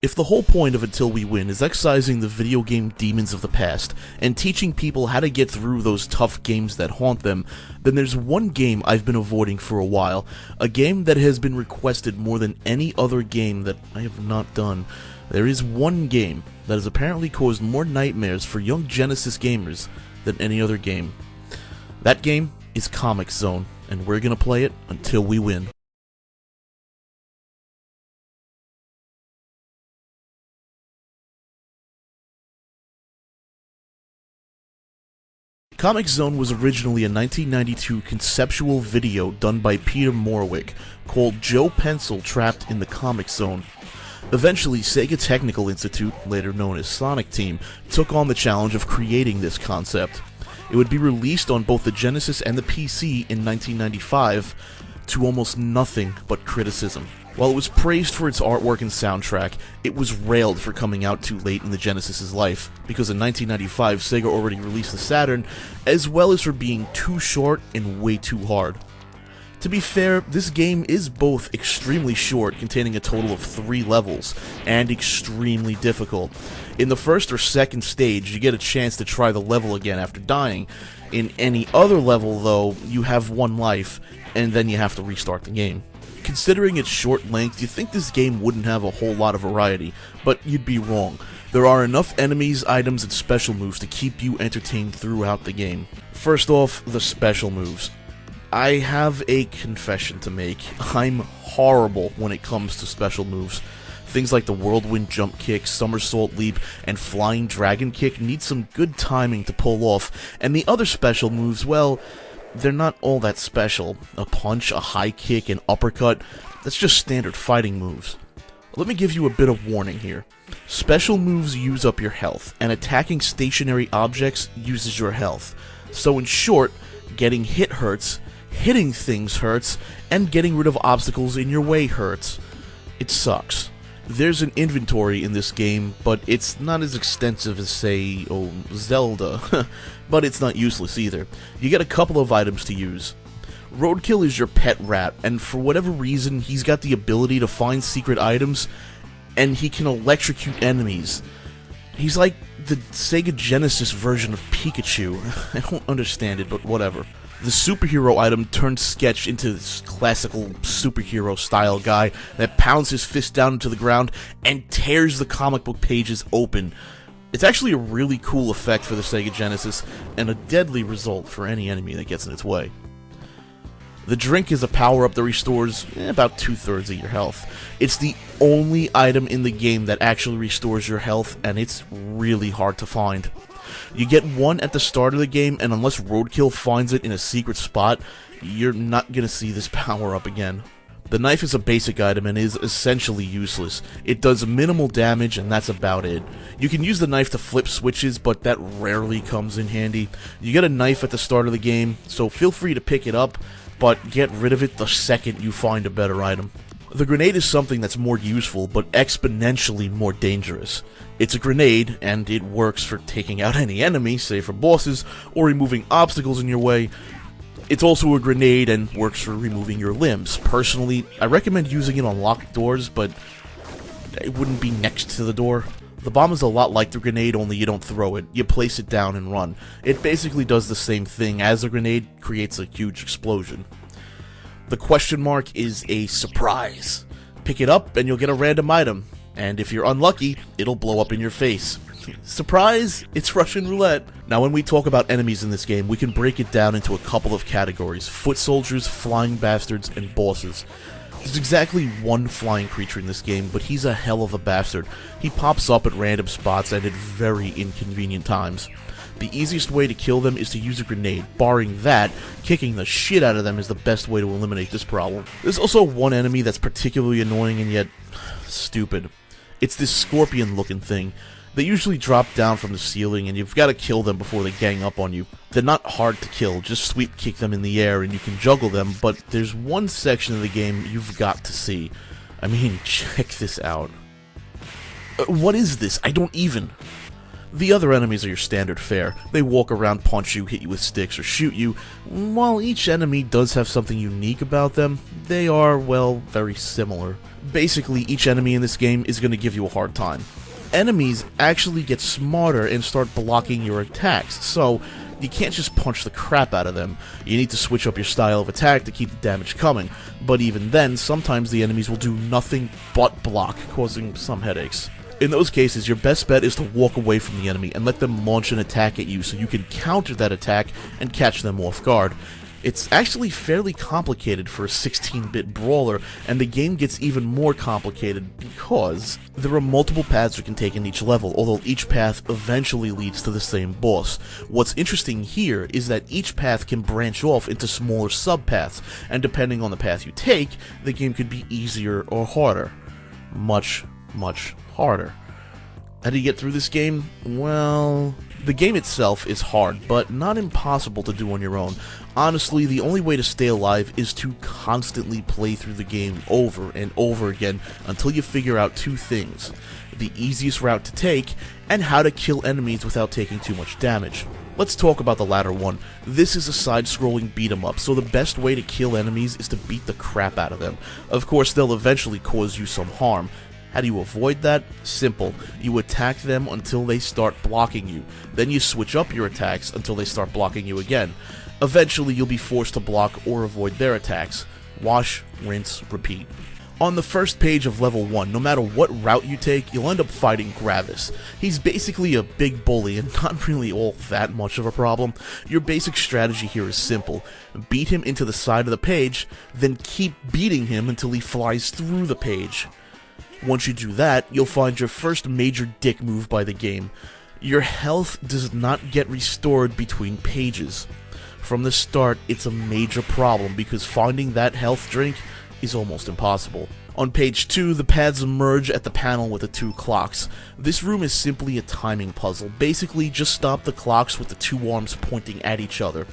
If the whole point of Until We Win is excising the video game demons of the past and teaching people how to get through those tough games that haunt them, then there's one game I've been avoiding for a while, a game that has been requested more than any other game that I have not done. There is one game that has apparently caused more nightmares for young Genesis gamers than any other game. That game is Comix Zone, and we're gonna play it until we win. Comix Zone was originally a 1992 conceptual video done by Peter Morwick called Joe Pencil Trapped in the Comix Zone. Eventually, Sega Technical Institute, later known as Sonic Team, took on the challenge of creating this concept. It would be released on both the Genesis and the PC in 1995 to almost nothing but criticism. While it was praised for its artwork and soundtrack, it was railed for coming out too late in the Genesis's life, because in 1995 Sega already released the Saturn, as well as for being too short and way too hard. To be fair, this game is both extremely short, containing a total of 3 levels, and extremely difficult. In the first or second stage, you get a chance to try the level again after dying. In any other level, though, you have 1 life, and then you have to restart the game. Considering its short length, you'd think this game wouldn't have a whole lot of variety, but you'd be wrong. There are enough enemies, items, and special moves to keep you entertained throughout the game. First off, the special moves. I have a confession to make. I'm horrible when it comes to special moves. Things like the whirlwind jump kick, somersault leap, and flying dragon kick need some good timing to pull off, and the other special moves, well, they're not all that special. A punch, a high kick, an uppercut, that's just standard fighting moves. Let me give you a bit of warning here. Special moves use up your health, and attacking stationary objects uses your health. So in short, getting hit hurts, hitting things hurts, and getting rid of obstacles in your way hurts. It sucks. There's an inventory in this game, but it's not as extensive as, say, Zelda. But it's not useless either. You get a couple of items to use. Roadkill is your pet rat, and for whatever reason, he's got the ability to find secret items, and he can electrocute enemies. He's like the Sega Genesis version of Pikachu. I don't understand it, but whatever. The superhero item turns Sketch into this classical superhero-style guy that pounds his fist down into the ground and tears the comic book pages open. It's actually a really cool effect for the Sega Genesis, and a deadly result for any enemy that gets in its way. The drink is a power-up that restores about 2/3 of your health. It's the only item in the game that actually restores your health, and it's really hard to find. You get one at the start of the game, and unless Roadkill finds it in a secret spot, you're not gonna see this power-up again. The knife is a basic item and is essentially useless. It does minimal damage, and that's about it. You can use the knife to flip switches, but that rarely comes in handy. You get a knife at the start of the game, so feel free to pick it up, but get rid of it the second you find a better item. The grenade is something that's more useful, but exponentially more dangerous. It's a grenade, and it works for taking out any enemy, say for bosses, or removing obstacles in your way. It's also a grenade and works for removing your limbs. Personally, I recommend using it on locked doors, but it wouldn't be next to the door. The bomb is a lot like the grenade, only you don't throw it. You place it down and run. It basically does the same thing as a grenade, creates a huge explosion. The question mark is a surprise. Pick it up and you'll get a random item, and if you're unlucky, it'll blow up in your face. Surprise! It's Russian roulette! Now when we talk about enemies in this game, we can break it down into a couple of categories: foot soldiers, flying bastards, and bosses. There's exactly one flying creature in this game, but he's a hell of a bastard. He pops up at random spots and at very inconvenient times. The easiest way to kill them is to use a grenade. Barring that, kicking the shit out of them is the best way to eliminate this problem. There's also one enemy that's particularly annoying and yet stupid. It's this scorpion-looking thing. They usually drop down from the ceiling, and you've got to kill them before they gang up on you. They're not hard to kill, just sweep kick them in the air and you can juggle them, but there's one section of the game you've got to see. I mean, check this out. What is this? I don't even... The other enemies are your standard fare. They walk around, punch you, hit you with sticks, or shoot you. While each enemy does have something unique about them, they are, well, very similar. Basically, each enemy in this game is going to give you a hard time. Enemies actually get smarter and start blocking your attacks, so you can't just punch the crap out of them. You need to switch up your style of attack to keep the damage coming, but even then, sometimes the enemies will do nothing but block, causing some headaches. In those cases, your best bet is to walk away from the enemy and let them launch an attack at you so you can counter that attack and catch them off guard. It's actually fairly complicated for a 16-bit brawler, and the game gets even more complicated because there are multiple paths you can take in each level, although each path eventually leads to the same boss. What's interesting here is that each path can branch off into smaller sub-paths, and depending on the path you take, the game could be easier or harder. Much harder. How do you get through this game? Well, the game itself is hard, but not impossible to do on your own. Honestly, the only way to stay alive is to constantly play through the game over and over again until you figure out two things: the easiest route to take, and how to kill enemies without taking too much damage. Let's talk about the latter one. This is a side-scrolling beat-em-up, so the best way to kill enemies is to beat the crap out of them. Of course, they'll eventually cause you some harm. How do you avoid that? Simple. You attack them until they start blocking you. Then you switch up your attacks until they start blocking you again. Eventually, you'll be forced to block or avoid their attacks. Wash, rinse, repeat. On the first page of level 1, no matter what route you take, you'll end up fighting Gravis. He's basically a big bully and not really all that much of a problem. Your basic strategy here is simple. Beat him into the side of the page, then keep beating him until he flies through the page. Once you do that, you'll find your first major dick move by the game. Your health does not get restored between pages. From the start, it's a major problem because finding that health drink is almost impossible. On page 2, the paths merge at the panel with the two clocks. This room is simply a timing puzzle. Basically, just stop the clocks with the two arms pointing at each other.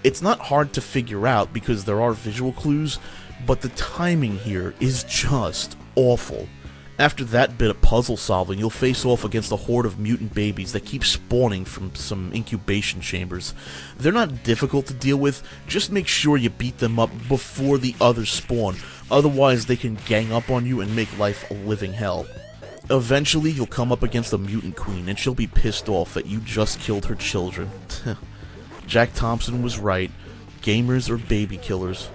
It's not hard to figure out because there are visual clues, but the timing here is just awful. After that bit of puzzle solving, you'll face off against a horde of mutant babies that keep spawning from some incubation chambers. They're not difficult to deal with, just make sure you beat them up before the others spawn, otherwise they can gang up on you and make life a living hell. Eventually, you'll come up against the mutant queen, and she'll be pissed off that you just killed her children. Jack Thompson was right. Gamers are baby killers.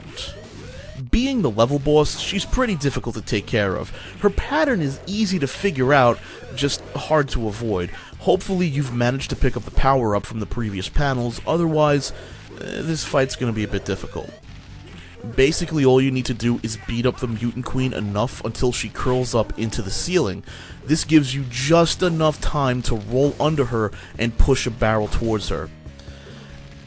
Being the level boss, she's pretty difficult to take care of. Her pattern is easy to figure out, just hard to avoid. Hopefully you've managed to pick up the power-up from the previous panels, otherwise, this fight's gonna be a bit difficult. Basically all you need to do is beat up the mutant queen enough until she curls up into the ceiling. This gives you just enough time to roll under her and push a barrel towards her.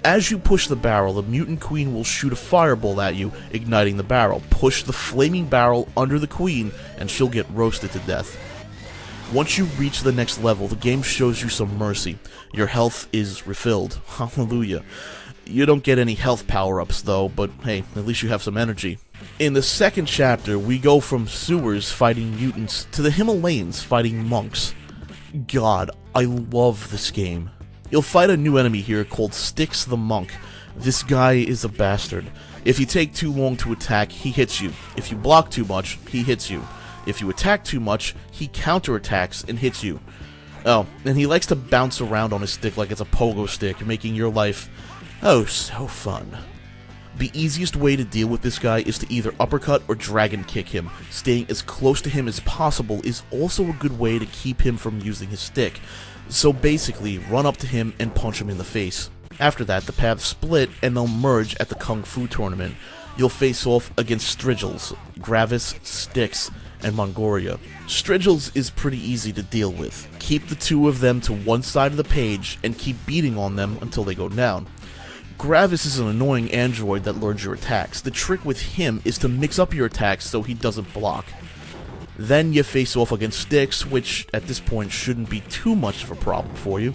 As you push the barrel, the mutant queen will shoot a fireball at you, igniting the barrel. Push the flaming barrel under the queen, and she'll get roasted to death. Once you reach the next level, the game shows you some mercy. Your health is refilled. Hallelujah. You don't get any health power-ups, though, but hey, at least you have some energy. In the second chapter, we go from sewers fighting mutants to the Himalayas fighting monks. God, I love this game. You'll fight a new enemy here called Styx the Monk. This guy is a bastard. If you take too long to attack, he hits you. If you block too much, he hits you. If you attack too much, he counterattacks and hits you. Oh, and he likes to bounce around on his stick like it's a pogo stick, making your life, oh, so fun. The easiest way to deal with this guy is to either uppercut or dragon kick him. Staying as close to him as possible is also a good way to keep him from using his stick. So basically, run up to him and punch him in the face. After that, the paths split and they'll merge at the Kung Fu tournament. You'll face off against Strigils, Gravis, Styx, and Mongoria. Strigils is pretty easy to deal with. Keep the two of them to one side of the page and keep beating on them until they go down. Gravis is an annoying android that learns your attacks. The trick with him is to mix up your attacks so he doesn't block. Then you face off against Styx, which at this point shouldn't be too much of a problem for you.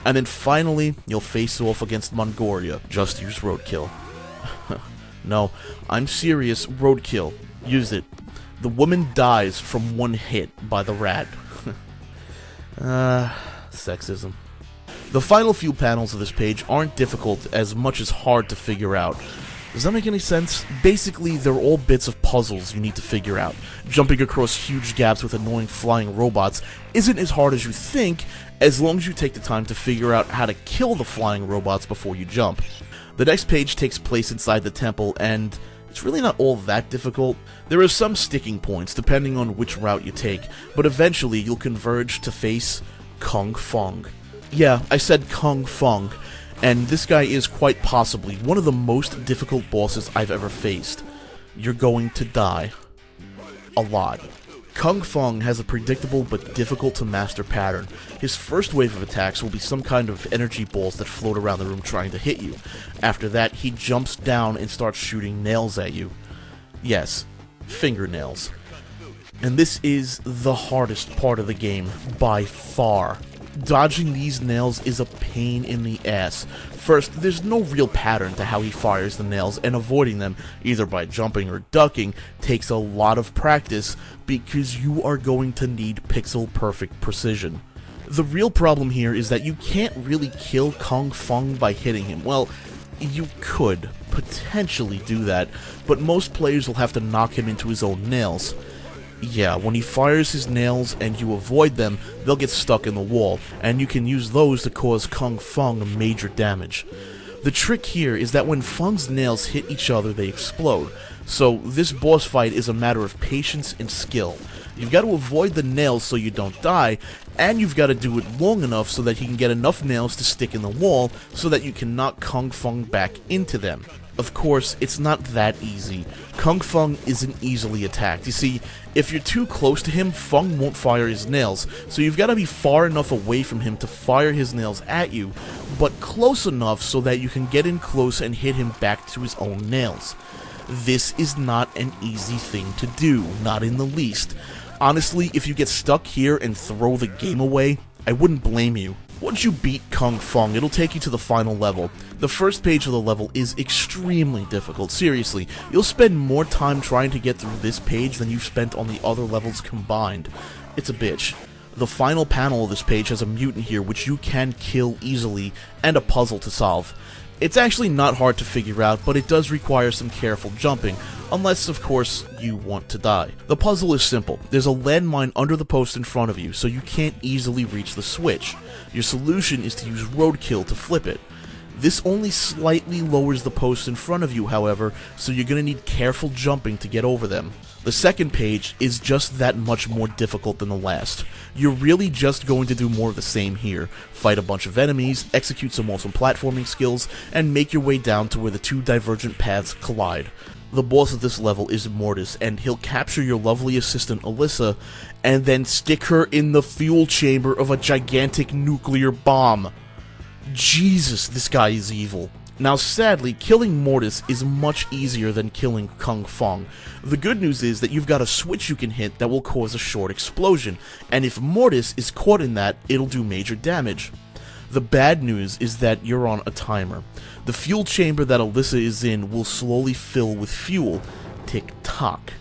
And then finally, you'll face off against Mongoria. Just use Roadkill. No, I'm serious, Roadkill. Use it. The woman dies from one hit by the rat. Sexism. The final few panels of this page aren't difficult as much as hard to figure out. Does that make any sense? Basically, they're all bits of puzzles you need to figure out. Jumping across huge gaps with annoying flying robots isn't as hard as you think, as long as you take the time to figure out how to kill the flying robots before you jump. The next page takes place inside the temple, and it's really not all that difficult. There are some sticking points depending on which route you take, but eventually you'll converge to face Kung Fung. Yeah, I said Kung Fung, and this guy is quite possibly one of the most difficult bosses I've ever faced. You're going to die. A lot. Kung Fung has a predictable but difficult to master pattern. His first wave of attacks will be some kind of energy balls that float around the room trying to hit you. After that, he jumps down and starts shooting nails at you. Yes, fingernails. And this is the hardest part of the game, by far. Dodging these nails is a pain in the ass. First, there's no real pattern to how he fires the nails, and avoiding them, either by jumping or ducking, takes a lot of practice because you are going to need pixel-perfect precision. The real problem here is that you can't really kill Kung Fung by hitting him. Well, you could potentially do that, but most players will have to knock him into his own nails. Yeah, when he fires his nails and you avoid them, they'll get stuck in the wall, and you can use those to cause Kung Fung major damage. The trick here is that when Fung's nails hit each other, they explode. So this boss fight is a matter of patience and skill. You've got to avoid the nails so you don't die, and you've got to do it long enough so that he can get enough nails to stick in the wall so that you can knock Kung Fung back into them. Of course, it's not that easy. Kung Fung isn't easily attacked. You see, if you're too close to him, Fung won't fire his nails, so you've got to be far enough away from him to fire his nails at you, but close enough so that you can get in close and hit him back to his own nails. This is not an easy thing to do, not in the least. Honestly, if you get stuck here and throw the game away, I wouldn't blame you. Once you beat Kung Fung, it'll take you to the final level. The first page of the level is extremely difficult, seriously. You'll spend more time trying to get through this page than you've spent on the other levels combined. It's a bitch. The final panel of this page has a mutant here which you can kill easily, and a puzzle to solve. It's actually not hard to figure out, but it does require some careful jumping, unless, of course, you want to die. The puzzle is simple. There's a landmine under the post in front of you, so you can't easily reach the switch. Your solution is to use roadkill to flip it. This only slightly lowers the posts in front of you, however, so you're going to need careful jumping to get over them. The second page is just that much more difficult than the last. You're really just going to do more of the same here. Fight a bunch of enemies, execute some awesome platforming skills, and make your way down to where the two divergent paths collide. The boss of this level is Mortis, and he'll capture your lovely assistant Alyssa, and then stick her in the fuel chamber of a gigantic nuclear bomb. Jesus, this guy is evil. Now sadly, killing Mortis is much easier than killing Kung Fung. The good news is that you've got a switch you can hit that will cause a short explosion, and if Mortis is caught in that, it'll do major damage. The bad news is that you're on a timer. The fuel chamber that Alyssa is in will slowly fill with fuel. Tick-tock.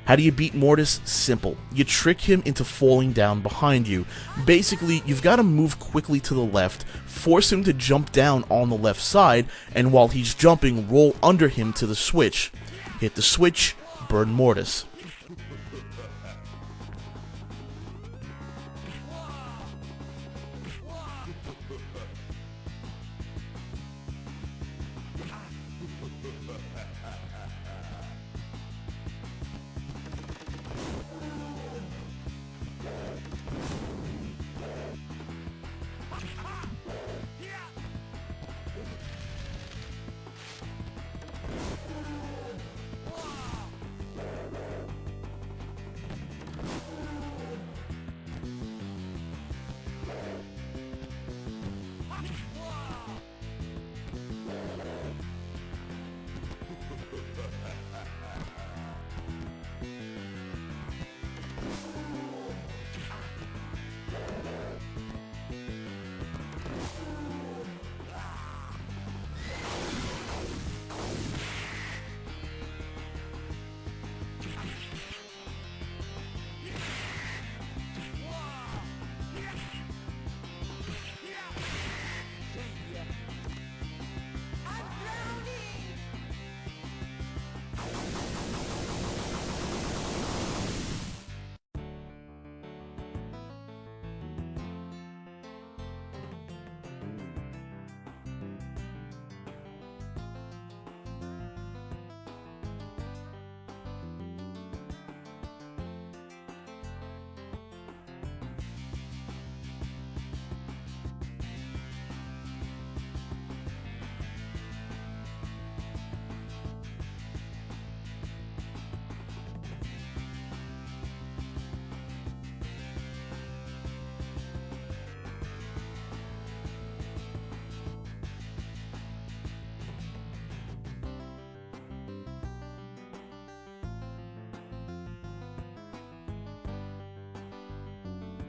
How do you beat Mortis? Simple. You trick him into falling down behind you. Basically, you've got to move quickly to the left, force him to jump down on the left side, and while he's jumping, roll under him to the switch. Hit the switch, burn Mortis.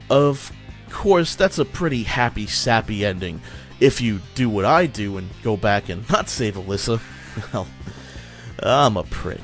Of course, that's a pretty happy, sappy ending. If you do what I do and go back and not save Alyssa, well, I'm a prick.